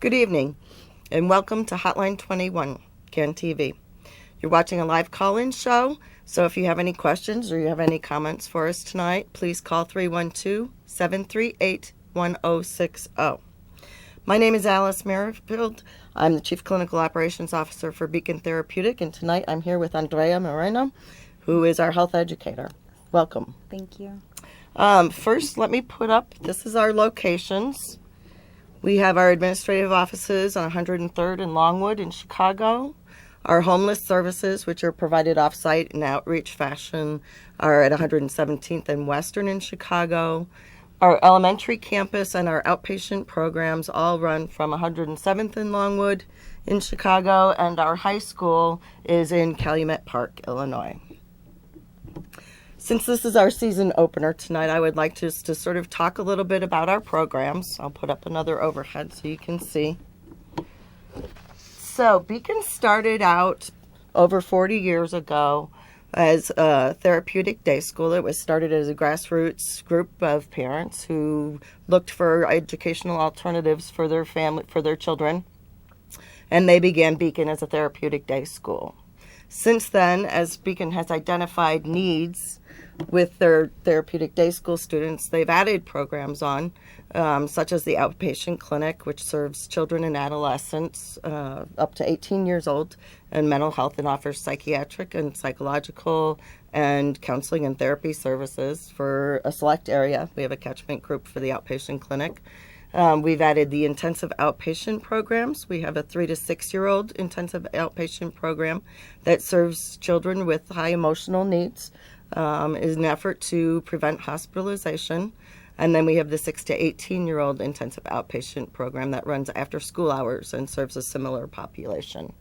Good evening, and welcome to Hotline 21, CAN TV. You're watching a live call-in show, so if you have any questions or you have any comments for us tonight, please call 312-738-1060. My name is Alice Merrifield. I'm the Chief Clinical Operations Officer for Beacon Therapeutic, and tonight I'm here with Andrea Moreno, who is our health educator. Welcome. Thank you. First, let me put up, this is our locations. We have our administrative offices on 103rd and Longwood in Chicago. Our homeless services, which are provided off-site in outreach fashion, are at 117th and Western in Chicago. Our elementary campus and our outpatient programs all run from 107th and Longwood in Chicago, and our high school is in Calumet Park, Illinois. Since this is our season opener tonight, I would like just to sort of talk a little bit about our programs. I'll put up another overhead so you can see. So Beacon started out over 40 years ago as a therapeutic day school. It was started as a grassroots group of parents who looked for educational alternatives for their family, for their children, and they began Beacon as a therapeutic day school. Since then, as Beacon has identified needs with their therapeutic day school students, they've added programs on, such as the outpatient clinic, which serves children and adolescents up to 18 years old, and mental health, and offers psychiatric and psychological and counseling and therapy services for a select area. We have a catchment group for the outpatient clinic. We've added the intensive outpatient programs. We have a 3 to 6 year old intensive outpatient program that serves children with high emotional needs, is an effort to prevent hospitalization. And then we have the 6 to 18 year old intensive outpatient program that runs after school hours and serves a similar population.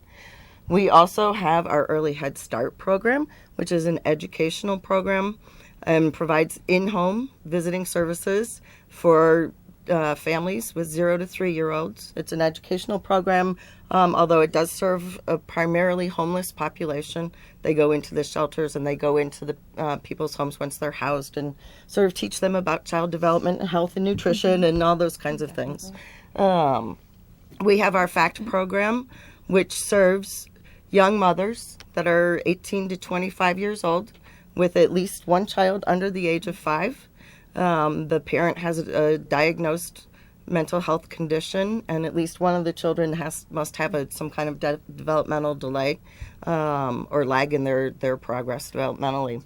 We also have our Early Head Start program, which is an educational program and provides in-home visiting services for families with 0 to 3 year olds. It's an educational program, although it does serve a primarily homeless population. They go into the shelters and they go into the people's homes once they're housed and sort of teach them about child development and health and nutrition and all those kinds of things. We have our FACT program, which serves young mothers that are 18 to 25 years old with at least one child under the age of 5. The parent has a diagnosed mental health condition, and at least one of the children must have some kind of developmental delay or lag in their progress developmentally.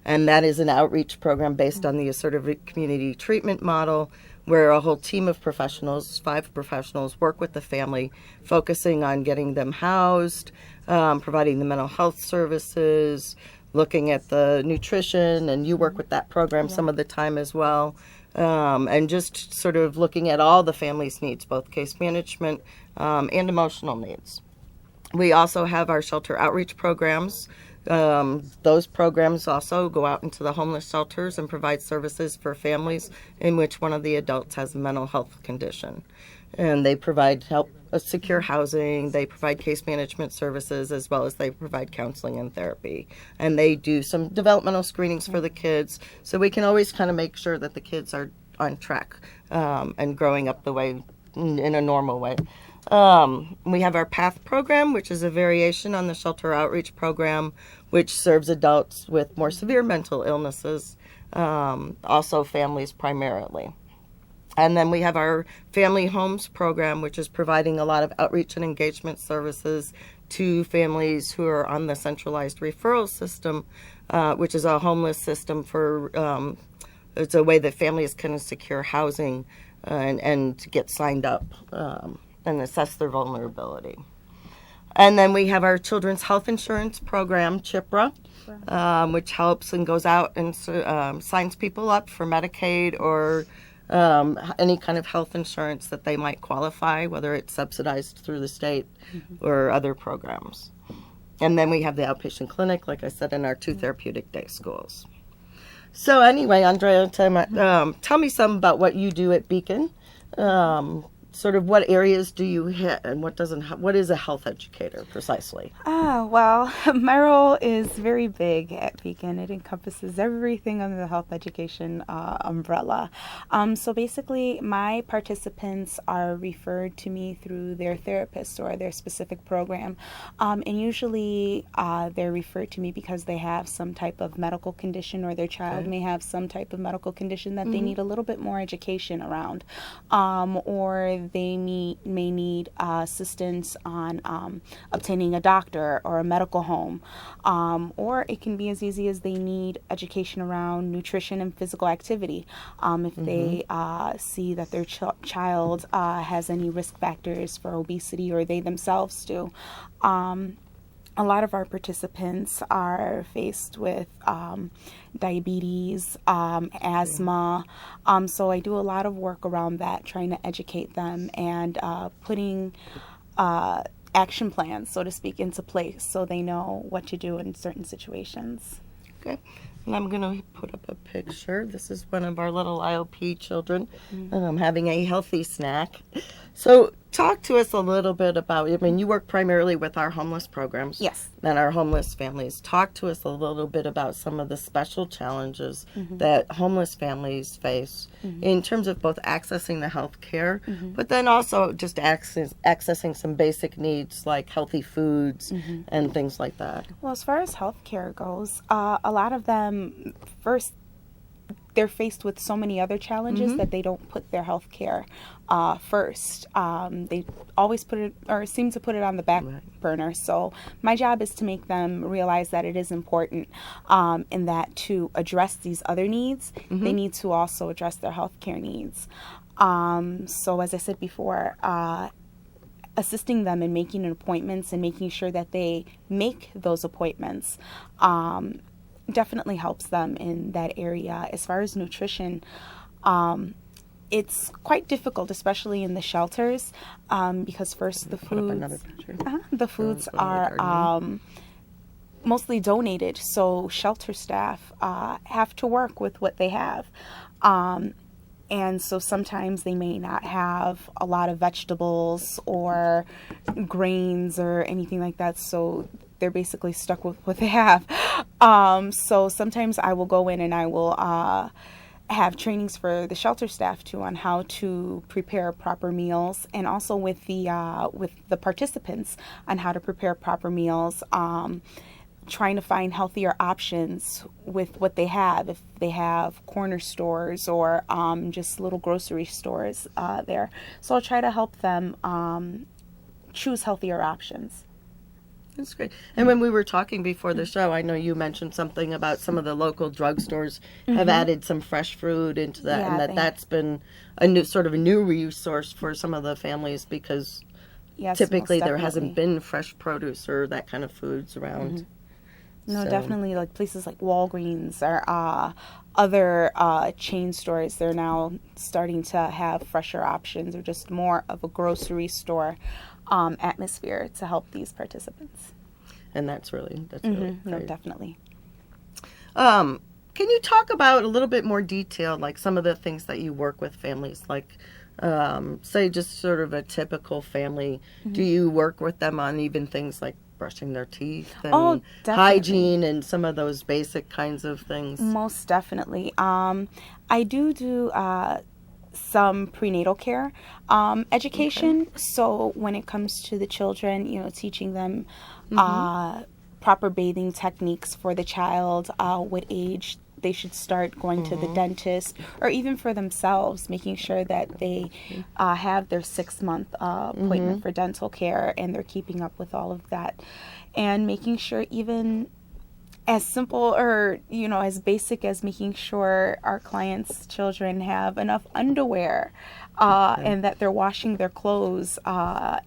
And that is an outreach program based on the assertive community treatment model, where a whole team of professionals, 5 professionals, work with the family, focusing on getting them housed, providing the mental health services, looking at the nutrition, and you work with that program some of the time as well, and just sort of looking at all the family's needs, both case management and emotional needs. We also have our shelter outreach programs. Those programs also go out into the homeless shelters and provide services for families in which one of the adults has a mental health condition. And they provide help, secure housing, they provide case management services, as well as they provide counseling and therapy. And they do some developmental screenings for the kids, so we can always kind of make sure that the kids are on track and growing up the way, in a normal way. We have our PATH program, which is a variation on the shelter outreach program, which serves adults with more severe mental illnesses, also families primarily. And then we have our Family Homes program, which is providing a lot of outreach and engagement services to families who are on the centralized referral system, which is a homeless system for, it's a way that families can secure housing and get signed up and assess their vulnerability. And then we have our Children's Health Insurance Program, CHIPRA, which helps and goes out and signs people up for Medicaid or any kind of health insurance that they might qualify, whether it's subsidized through the state or other programs. And then we have the outpatient clinic, like I said, in our 2 therapeutic day schools. So anyway, Andrea, tell me some about what you do at Beacon. sort of what areas do you hit and what doesn't? What is a health educator precisely? Well, my role is very big at Beacon. It encompasses everything under the health education umbrella. So basically, my participants are referred to me through their therapist or their specific program. And usually they're referred to me because they have some type of medical condition, or their child may have some type of medical condition that they need a little bit more education around. Or they may need assistance on obtaining a doctor or a medical home. Or it can be as easy as they need education around nutrition and physical activity. If they see that their child has any risk factors for obesity, or they themselves do. A lot of our participants are faced with diabetes, asthma. So I do a lot of work around that, trying to educate them and putting action plans, so to speak, into place so they know what to do in certain situations. Okay. And I'm going to put up a picture. This is one of our little IOP children having a healthy snack. So talk to us a little bit about, I mean, you work primarily with our homeless programs. Yes. And our homeless families. Talk to us a little bit about some of the special challenges that homeless families face in terms of both accessing the health care, but then also just accessing some basic needs like healthy foods and things like that. Well, as far as health care goes, a lot of them, first, they're faced with so many other challenges that they don't put their health care first. They always put it, or seem to put it on the back burner. So my job is to make them realize that it is important, and that to address these other needs, they need to also address their health care needs. So as I said before, assisting them in making appointments and making sure that they make those appointments definitely helps them in that area. As far as nutrition, it's quite difficult, especially in the shelters, because first the foods are mostly donated, so shelter staff have to work with what they have. And so sometimes they may not have a lot of vegetables or grains or anything like that, so they're basically stuck with what they have. So sometimes I will go in and I will have trainings for the shelter staff too on how to prepare proper meals, and also with the participants on how to prepare proper meals. Trying to find healthier options with what they have, if they have corner stores or just little grocery stores there. So I'll try to help them choose healthier options. That's great. And when we were talking before the show, I know you mentioned something about some of the local drugstores have added some fresh fruit into that, and that's been a new resource for some of the families, because typically there hasn't been fresh produce or that kind of foods around. No, definitely, like places like Walgreens or other chain stores, they're now starting to have fresher options, or just more of a grocery store atmosphere to help these participants. And that's really great. No, definitely. Can you talk about a little bit more detail, like some of the things that you work with families, like say just sort of a typical family? Do you work with them on even things like brushing their teeth and hygiene and some of those basic kinds of things? Most definitely. I do some prenatal care education. So when it comes to the children, teaching them proper bathing techniques for the child, what age they should start going to the dentist, or even for themselves, making sure that they have their 6-month appointment for dental care and they're keeping up with all of that, and making sure even as simple or as basic as making sure our clients' children have enough underwear and that they're washing their clothes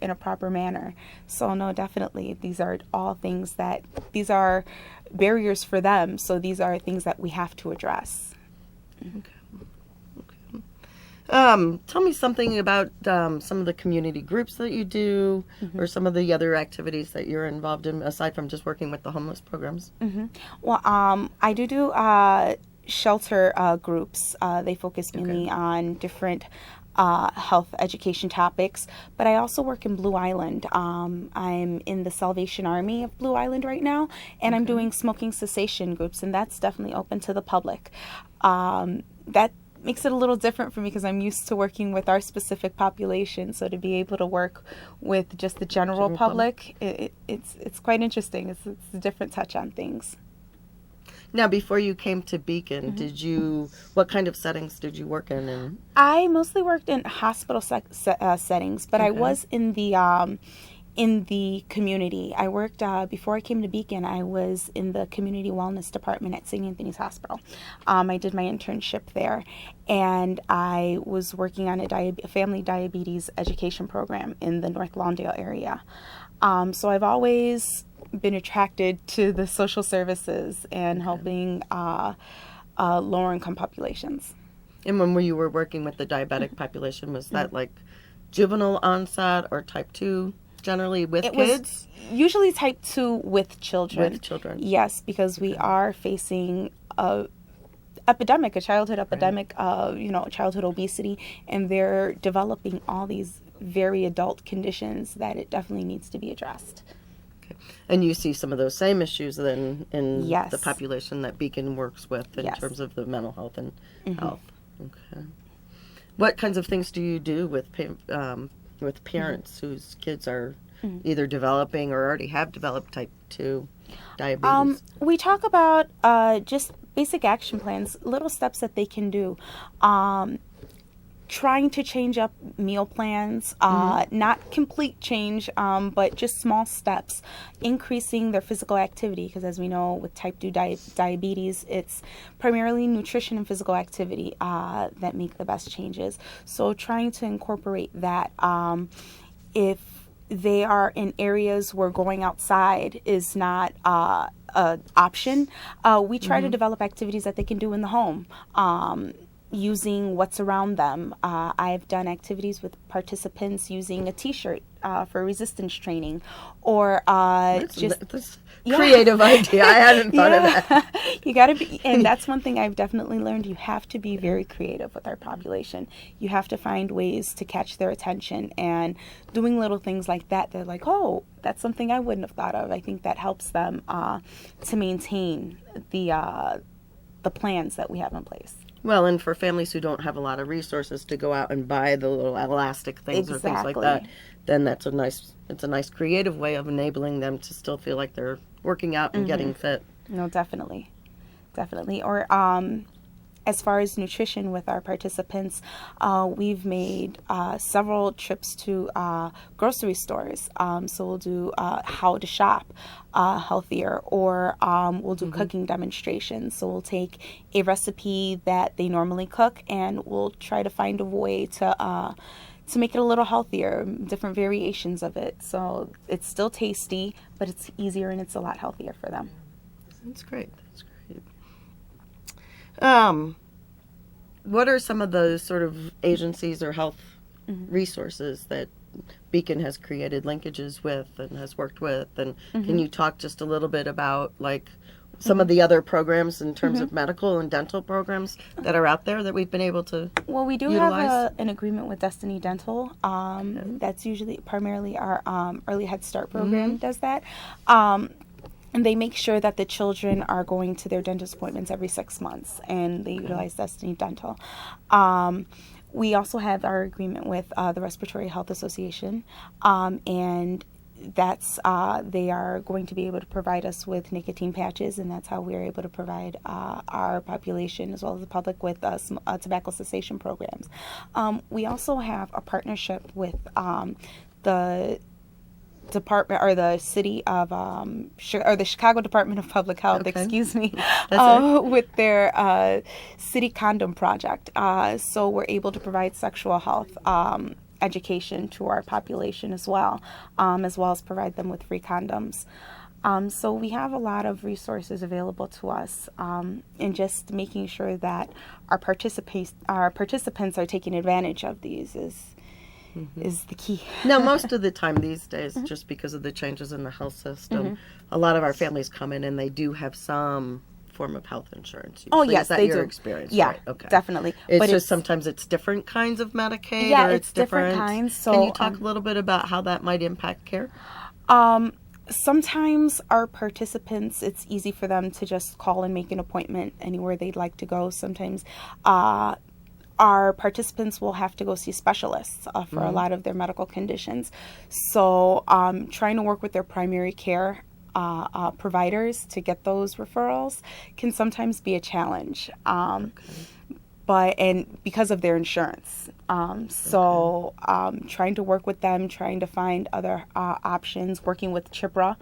in a proper manner. So no, definitely these are all things these are barriers for them, so these are things that we have to address. Tell me something about some of the community groups that you do, or some of the other activities that you're involved in, aside from just working with the homeless programs. Well, I do shelter groups. They focus mainly on different health education topics. But I also work in Blue Island. I'm in the Salvation Army of Blue Island right now, and I'm doing smoking cessation groups, and that's definitely open to the public. That makes it a little different for me because I'm used to working with our specific population. So to be able to work with just the general public, it's quite interesting. It's a different touch on things. Now, before you came to Beacon, what kind of settings did you work in? I mostly worked in hospital settings, but I was in the community. I worked, before I came to Beacon, I was in the community wellness department at St. Anthony's Hospital. I did my internship there, and I was working on a family diabetes education program in the North Lawndale area. So I've always been attracted to the social services and helping lower income populations. And when you were working with the diabetic population, was that like juvenile onset or type 2 generally with kids? Was usually type 2 with children. With children. Yes, because we are facing a childhood epidemic, childhood obesity, and they're developing all these very adult conditions that it definitely needs to be addressed. And you see some of those same issues then in Yes. the population that Beacon works with in Yes. terms of the mental health and health. Okay. What kinds of things do you do with parents whose kids are either developing or already have developed type 2 diabetes? We talk about just basic action plans, little steps that they can do. Trying to change up meal plans, not complete change, but just small steps, increasing their physical activity, because as we know with type 2 diabetes, it's primarily nutrition and physical activity that make the best changes. So trying to incorporate that. If they are in areas where going outside is not an option, we try to develop activities that they can do in the home. Using what's around them. I've done activities with participants using a t-shirt for resistance training, or That's creative idea. I hadn't thought of that. You got to be, and that's one thing I've definitely learned. You have to be very creative with our population. You have to find ways to catch their attention, and doing little things like that. They're like, oh, that's something I wouldn't have thought of. I think that helps them to maintain the plans that we have in place. Well, and for families who don't have a lot of resources to go out and buy the little elastic things or things like that, then it's a nice creative way of enabling them to still feel like they're working out and getting fit. No, definitely. Or as far as nutrition with our participants, we've made several trips to grocery stores. So we'll do how to shop healthier, or we'll do cooking demonstrations. So we'll take a recipe that they normally cook, and we'll try to find a way to make it a little healthier, different variations of it. So it's still tasty, but it's easier and it's a lot healthier for them. That's great. What are some of the sort of agencies or health resources that Beacon has created linkages with and has worked with? And can you talk just a little bit about like some of the other programs in terms of medical and dental programs that are out there that we've been able to Well, we do utilize? have an agreement with Destiny Dental. That's usually primarily our Early Head Start program does that. And they make sure that the children are going to their dentist appointments every 6 months, and they utilize Destiny Dental. We also have our agreement with the Respiratory Health Association, and that's they are going to be able to provide us with nicotine patches, and that's how we're able to provide our population as well as the public with tobacco cessation programs. We also have a partnership with the department, or the city of or the Chicago Department of Public Health, with their city condom project. So we're able to provide sexual health education to our population as well as provide them with free condoms. So we have a lot of resources available to us, and just making sure that our participants are taking advantage of these is the key. Now, most of the time these days, just because of the changes in the health system, a lot of our families come in and they do have some form of health insurance. Oh, Usually. yes, Is that they your do. experience? Yeah, Right? Okay. definitely. It's But just sometimes it's different kinds of Medicaid, Yeah, or it's different kinds, Can so, you talk a little bit about how that might impact care? Sometimes our participants, it's easy for them to just call and make an appointment anywhere they'd like to go. Sometimes our participants will have to go see specialists for a lot of their medical conditions. So trying to work with their primary care providers to get those referrals can sometimes be a challenge. And because of their insurance. Trying to work with them, trying to find other options, working with CHIPRA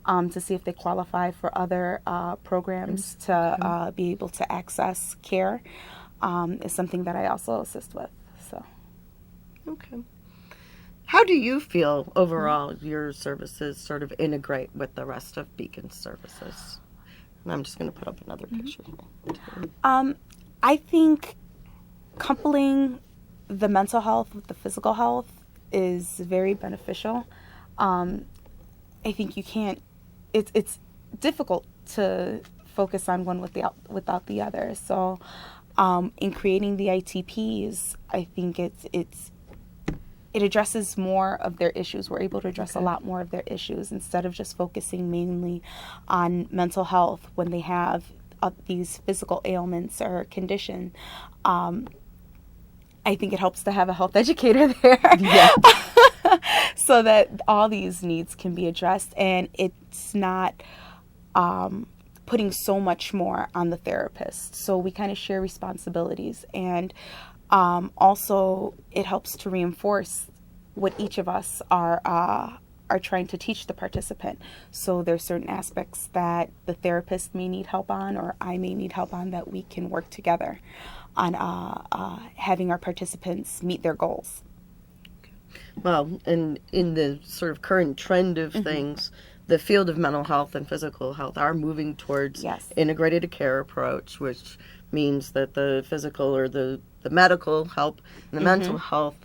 to see if they qualify for other programs to be able to access care is something that I also assist with. So, Okay. How do you feel overall your services sort of integrate with the rest of Beacon's services? And I'm just going to put up another picture. I think coupling the mental health with the physical health is very beneficial. I think you can't. It's difficult to focus on one without the other. So, in creating the ITPs, I think it addresses more of their issues. We're able to address a lot more of their issues instead of just focusing mainly on mental health when they have these physical ailments or condition. I think it helps to have a health educator there. Yeah. So that all these needs can be addressed, and it's not putting so much more on the therapist. So we kind of share responsibilities, and also it helps to reinforce what each of us are trying to teach the participant. So there's certain aspects that the therapist may need help on, or I may need help on, that we can work together on having our participants meet their goals. Well, and in the sort of current trend of things, the field of mental health and physical health are moving towards integrated care approach, which means that the physical or the medical help and the mental health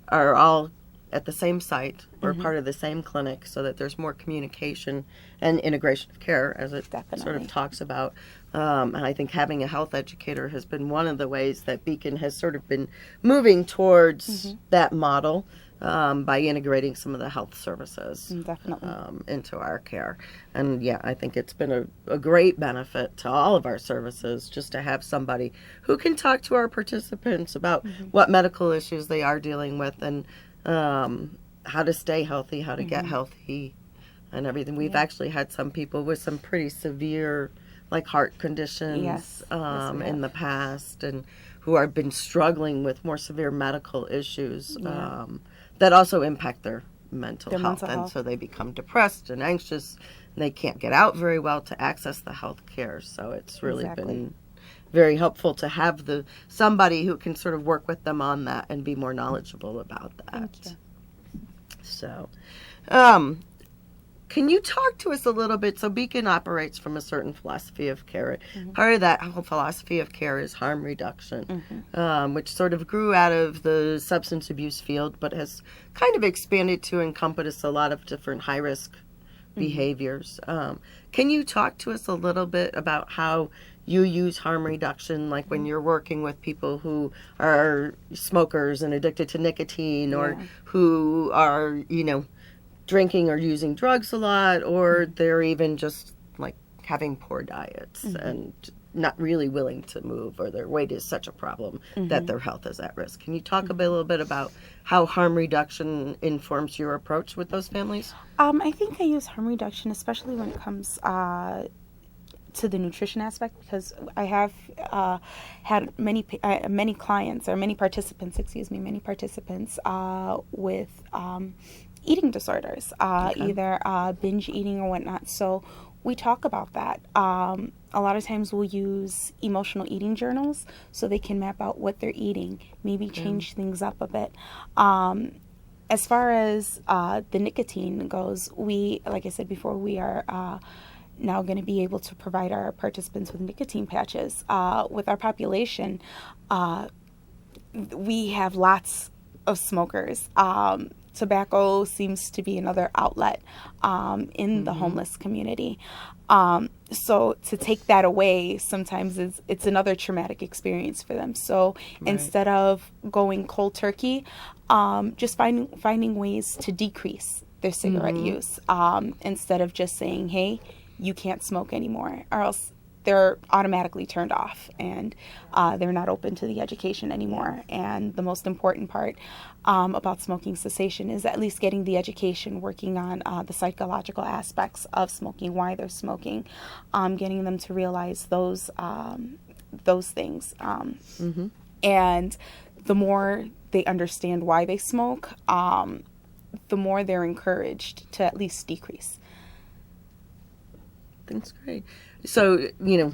are all at the same site or part of the same clinic, so that there's more communication and integration of care, as it sort of talks about. And I think having a health educator has been one of the ways that Beacon has sort of been moving towards that model. By integrating some of the health services into our care. And yeah, I think it's been a great benefit to all of our services just to have somebody who can talk to our participants about what medical issues they are dealing with, and how to stay healthy, how to get healthy, and everything. We've actually had some people with some pretty severe, like, heart conditions in the past, and who have been struggling with more severe medical issues that also impact their mental health. And so they become depressed and anxious, and they can't get out very well to access the health care. So it's really been very helpful to have somebody who can sort of work with them on that and be more knowledgeable about that. Thank you. So, can you talk to us a little bit? So Beacon operates from a certain philosophy of care. Part of that whole philosophy of care is harm reduction, which sort of grew out of the substance abuse field, but has kind of expanded to encompass a lot of different high-risk behaviors. Can you talk to us a little bit about how you use harm reduction, like when you're working with people who are smokers and addicted to nicotine, or who are, drinking or using drugs a lot, or they're even just like having poor diets and not really willing to move, or their weight is such a problem that their health is at risk. Can you talk a little bit about how harm reduction informs your approach with those families? I think I use harm reduction, especially when it comes to the nutrition aspect, because I have had many clients, or many participants with eating disorders, either binge eating or whatnot. So we talk about that. A lot of times we'll use emotional eating journals so they can map out what they're eating, maybe change things up a bit. As far as the nicotine goes, like I said before, we are now going to be able to provide our participants with nicotine patches. With our population, we have lots of smokers. tobacco seems to be another outlet in the homeless community. So to take that away sometimes it's another traumatic experience for them. So instead of going cold turkey, just finding ways to decrease their cigarette use, instead of just saying, hey, you can't smoke anymore, or else they're automatically turned off and they're not open to the education anymore. And the most important part about smoking cessation is at least getting the education, working on the psychological aspects of smoking, why they're smoking, getting them to realize those things. And the more they understand why they smoke, the more they're encouraged to at least decrease. That's great. So,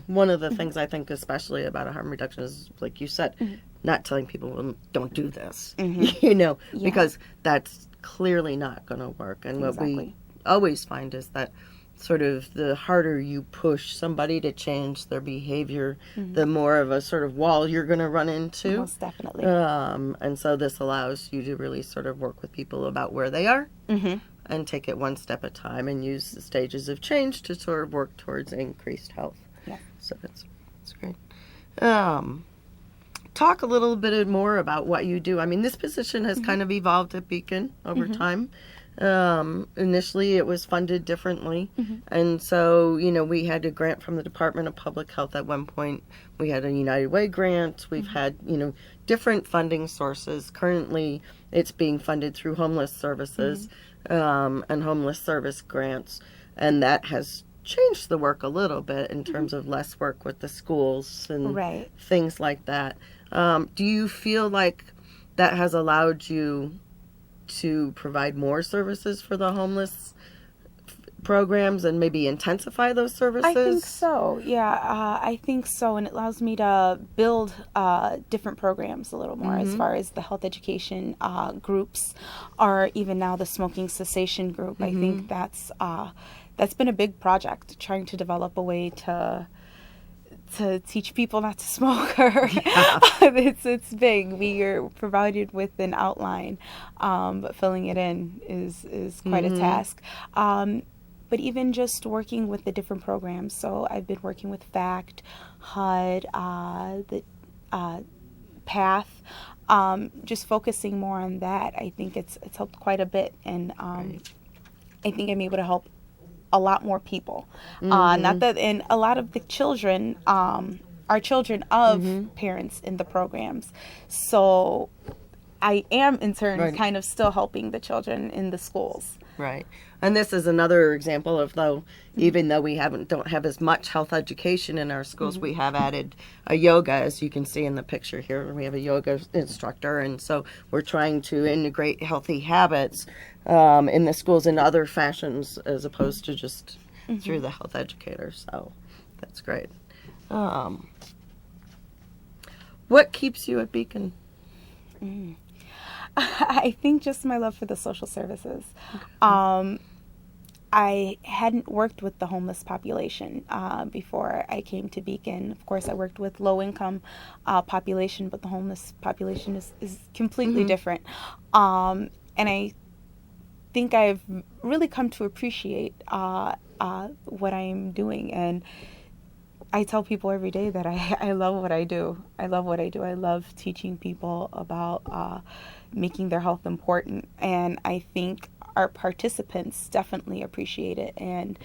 one of the things I think especially about a harm reduction is, like you said, not telling people, well, don't do this, because that's clearly not going to work. And what we always find is that sort of the harder you push somebody to change their behavior, the more of a sort of wall you're going to run into. Most definitely. And so this allows you to really sort of work with people about where they are. And take it one step at a time and use the stages of change to sort of work towards increased health. Yeah. So that's great. Talk a little bit more about what you do. I mean, this position has kind of evolved at Beacon over time. Initially, it was funded differently. And so, we had a grant from the Department of Public Health at one point. We had a United Way grant. We've had, different funding sources. Currently, it's being funded through homeless services. And homeless service grants, and that has changed the work a little bit in terms of less work with the schools and things like that. Do you feel like that has allowed you to provide more services for the homeless programs and maybe intensify those services? I think so. Yeah, I think so. And it allows me to build different programs a little more as far as the health education groups, or even now the smoking cessation group. I think that's been a big project, trying to develop a way to teach people not to smoke. It's big. We are provided with an outline, but filling it in is quite a task. But even just working with the different programs. So I've been working with FACT, HUD, the PATH, just focusing more on that. I think it's helped quite a bit, and I think I'm able to help a lot more people. Not that, and a lot of the children are children of parents in the programs. So I am in turn kind of still helping the children in the schools. Right. And this is another example of, even though we don't have as much health education in our schools, we have added a yoga, as you can see in the picture here. We have a yoga instructor, and so we're trying to integrate healthy habits in the schools in other fashions as opposed to just through the health educator. So that's great. What keeps you at Beacon? I think just my love for the social services. Okay. I hadn't worked with the homeless population before I came to Beacon. Of course, I worked with low-income population, but the homeless population is completely different. And I think I've really come to appreciate what I'm doing. And I tell people every day that I love what I do. I love what I do. I love teaching people about making their health important. And I think our participants definitely appreciate it. And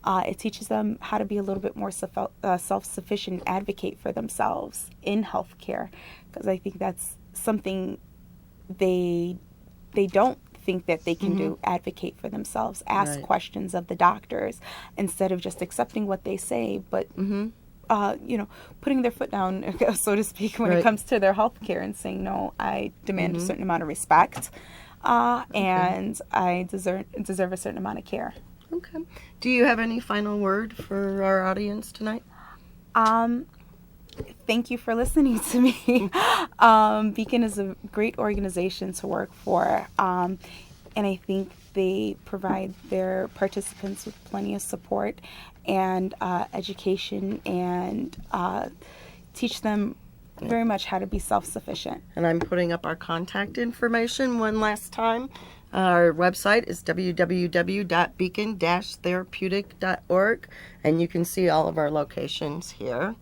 it teaches them how to be a little bit more self-sufficient, advocate for themselves in healthcare. Because I think that's something they don't think that they can do, advocate for themselves, ask questions of the doctors instead of just accepting what they say, but putting their foot down, so to speak, when it comes to their health care and saying, no, I demand a certain amount of respect, and I deserve a certain amount of care. Okay. Do you have any final word for our audience tonight? Thank you for listening to me. Beacon is a great organization to work for, and I think they provide their participants with plenty of support and education, and teach them very much how to be self-sufficient. And I'm putting up our contact information one last time. Our website is www.beacon-therapeutic.org, and you can see all of our locations here.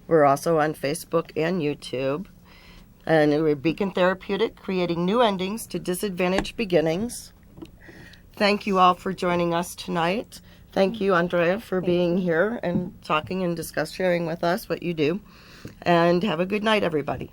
We're also on Facebook and YouTube. And we're Beacon Therapeutic, creating new endings to disadvantaged beginnings. Thank you all for joining us tonight. Thank you, Andrea, for being here and talking and sharing with us what you do. And have a good night, everybody.